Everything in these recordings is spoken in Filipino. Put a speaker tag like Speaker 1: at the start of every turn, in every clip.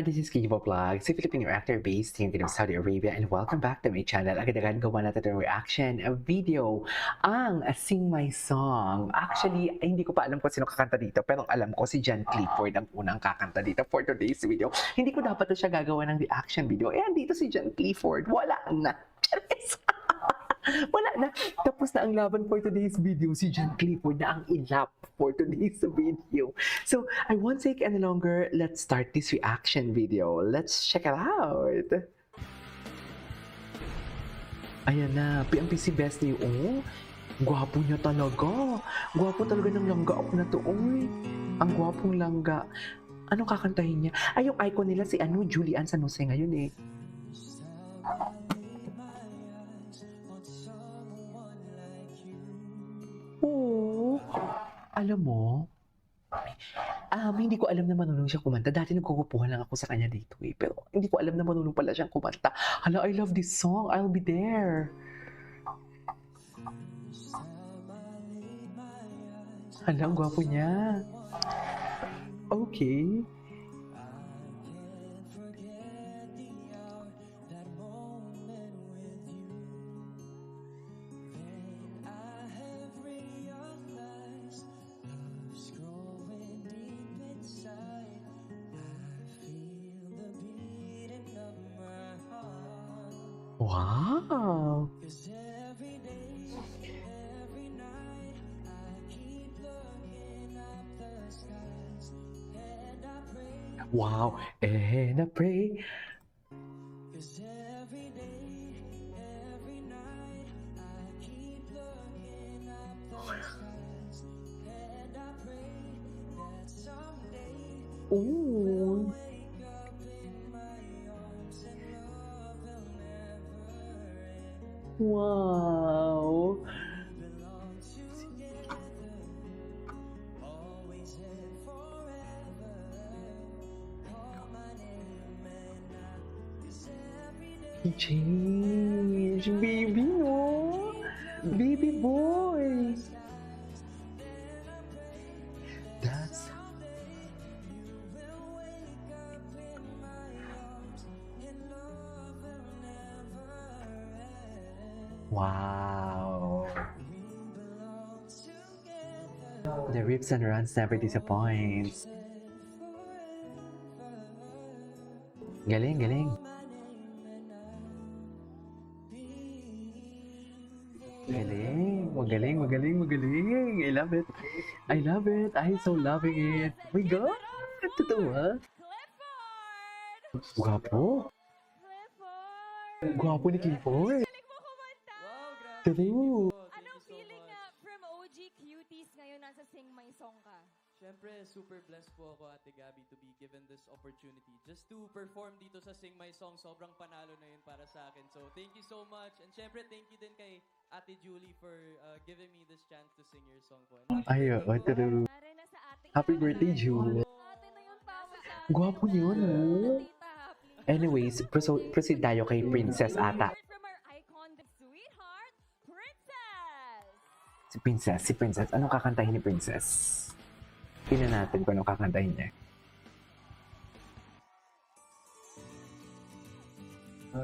Speaker 1: This is Kivo Vlogs, a Filipino actor based here in Saudi Arabia, and welcome back to my channel. Agad-agad gawa natin ng reaction video ang Sing My Song. Actually, hindi ko pa alam kung sino kakanta dito, pero alam ko si John Clifford ang unang kakanta dito for today's video. Hindi ko dapat na siya gagawa ng reaction video. Eh, dito si John Clifford, wala na. Charis! Wala na. Tapos na ang laban for today's video. Si John Clifford na ang ilap for today's video. So, I won't take any longer. Let's start this reaction video. Let's check it out. Ayan na. PMP si Bestie. Oh, gwapo niya talaga. Gwapo talaga ng langga ako na to. Oy, ang gwapong langga. Anong kakantahin niya? Ay, yung icon nila si Julian Sanose ngayon eh. Oo. Alam mo, hindi ko alam na marunong siya kumanta. Dati nagkukupuhan lang ako sa kanya dito eh. Pero hindi ko alam na marunong pala siyang kumanta. Hala, I love this song. I'll be there. Hala, ang gwapo niya. Okay. Wow! Wow! And I pray. Ooh! Wow! He changed, baby, no? Baby boy! That's... Wow! The rips and runs never disappoints. Galing, galing. Galing, magaling, magaling, magaling. I love it. I love it. I'm so loving it. Oh my God! Totoo ha? Gwapo. Gwapo ni Clifford. True.
Speaker 2: Anong feeling na from OG Cuties ngayon nasa Sing My Song ka?
Speaker 3: Siyempre, super blessed po ako, Ate Gabby, to be given this opportunity. Just to perform dito sa Sing My Song, sobrang panalo na yun para sa akin. So, thank you so much. And siyempre, thank you din kay Ate Julie for giving me this chance to sing your song po.
Speaker 1: Ay, true.
Speaker 2: Para na sa ating
Speaker 1: Happy birthday, June.
Speaker 2: Ate na yung tama sa atin.
Speaker 1: Gwapo yun, oh. Anyways, proceed tayo kay Princess ata.
Speaker 2: From our icon, the sweetheart, Princess!
Speaker 1: Si Princess. Anong kakantahin ni Princess? Tingnan natin kung anong kakantahin niya.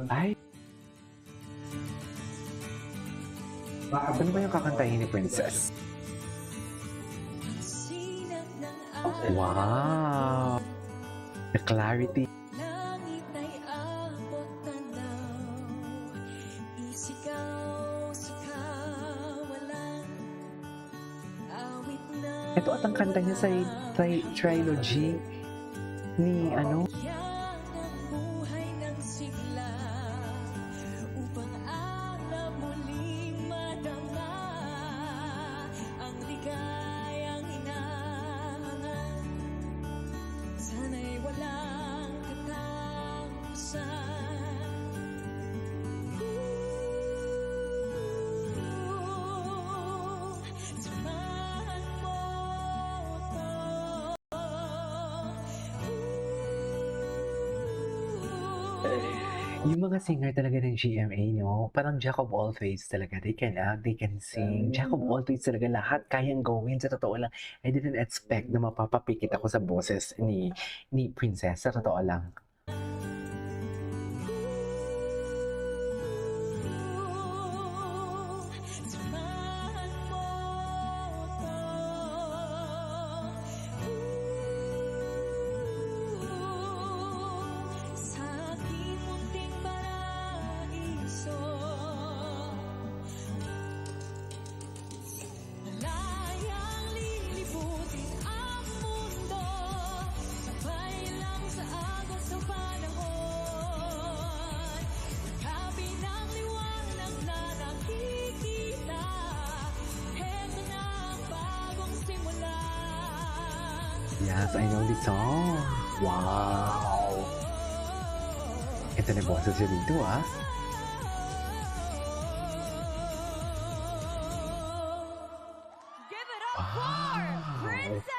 Speaker 1: Ay! Ano ba yung kakantahin ni Princess? Wow! The clarity.
Speaker 4: Langit ay abot tanaw, isigaw sa kawalan, awit na
Speaker 1: Ito at ang kanta niya sa trilogy ni
Speaker 4: yan ang buhay ng sigla, upang alam muling madama ang ligayang hinahangan. Sana'y walang katapusan. Samahan mo
Speaker 1: yung mga singer talaga ng GMA, no? Parang jack of all trades talaga. They can act, they can sing. Jack of all trades talaga. Lahat kayang gawin. Sa totoo lang, I didn't expect na mapapapikit ako sa boses ni Princess. Sa totoo lang. Yes, I know this song. Wow! Ito na boses siya dito, ah.
Speaker 2: Give it up for
Speaker 1: Wow!
Speaker 2: Princess!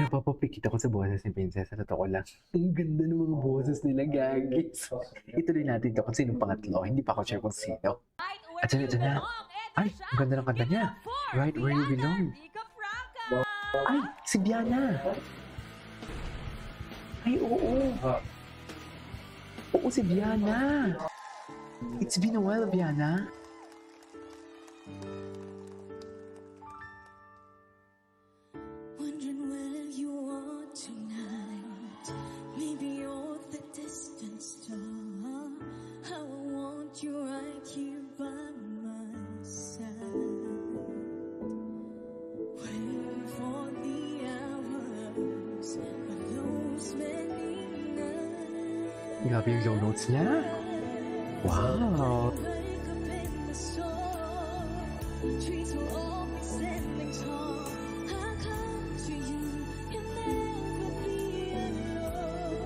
Speaker 1: Napapapikit ako sa boses ni Princess. Sa totoo lang. Ang ganda ng mga boses nila, gagis. Ituloy natin ito kung sinong pangatlo. Hindi pa ako sure kung sino.
Speaker 2: Right where
Speaker 1: At
Speaker 2: you
Speaker 1: ito na.
Speaker 2: belong. Eto
Speaker 1: Ay,
Speaker 2: siya.
Speaker 1: ang ganda ng kanta
Speaker 2: Give it
Speaker 1: niya.
Speaker 2: up for
Speaker 1: Right where you
Speaker 2: Biana
Speaker 1: belong.
Speaker 2: Rica Franca.
Speaker 1: Ay, si Biana. Ay, oo. Oo, si Biana. It's been a while, Biana.
Speaker 4: Wondering where you are tonight. Maybe you're the distant star. How I want you right here by my side. Waiting for the hours of those many nights.
Speaker 1: Grabe yung low notes niya. Wow.
Speaker 4: Wake up in the storm. Trees will always standing tall. I come to you, you'll never be alone.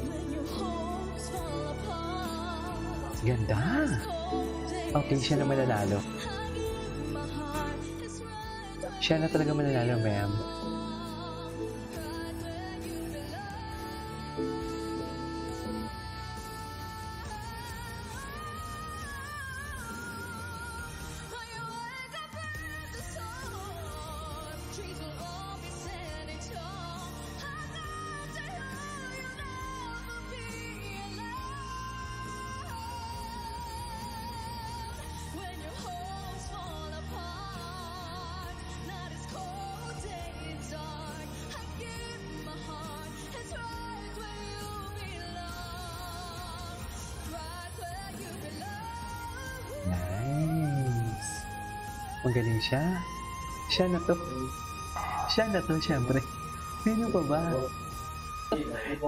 Speaker 4: When your hopes fall apart,
Speaker 1: Ganda.
Speaker 4: cold days
Speaker 1: Okay, siya na mananalo.
Speaker 4: I give my heart. It's right where
Speaker 1: Siya na talaga mananalo, ma'am.
Speaker 4: right where you belong. When you wake up in the storm, trees will always standing tall. I come to you, you'll never be alone. When your hopes fall apart, night is cold, day is dark. I give my heart, it's right where you belong. Right where you belong.
Speaker 1: Nice. Magaling siya. Siya na to. Siya na to, syempre. Sino pa ba?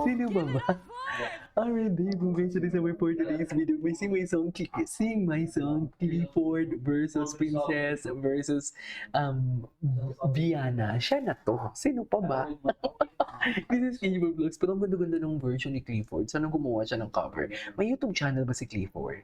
Speaker 1: Sino pa ba? Alright, babe. Congratulations for today's video. May Sing My Song Clifford versus Princess versus Viana. Siya na to. Sino pa ba? This is Clifford Vlogs. Pero ang ganda-ganda ng version ni Clifford. Sana gumawa siya ng cover. May YouTube channel ba si Clifford?